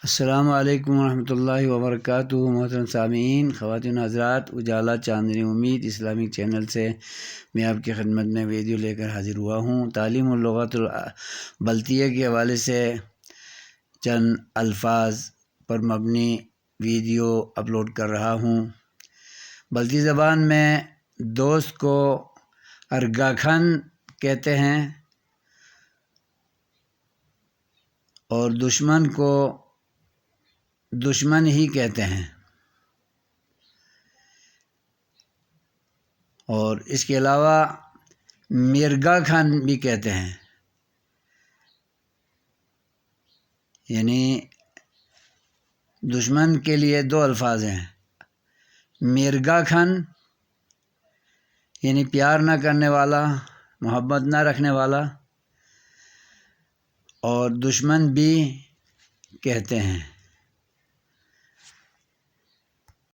السلام علیکم ورحمۃ اللہ وبرکاتہ۔ محترم سامعین، خواتین حضرات، اجالا چاندنی امید اسلامک چینل سے میں آپ کی خدمت میں ویڈیو لے کر حاضر ہوا ہوں۔ تعلیم اللغات البلتیہ کے حوالے سے چند الفاظ پر مبنی ویڈیو اپلوڈ کر رہا ہوں۔ بلتی زبان میں دوست کو ارگاکھن کہتے ہیں اور دشمن کو دشمن ہی کہتے ہیں، اور اس کے علاوہ مرگا کھان بھی کہتے ہیں، یعنی دشمن کے لیے دو الفاظ ہیں، مرگا کھان یعنی پیار نہ کرنے والا، محبت نہ رکھنے والا، اور دشمن بھی کہتے ہیں۔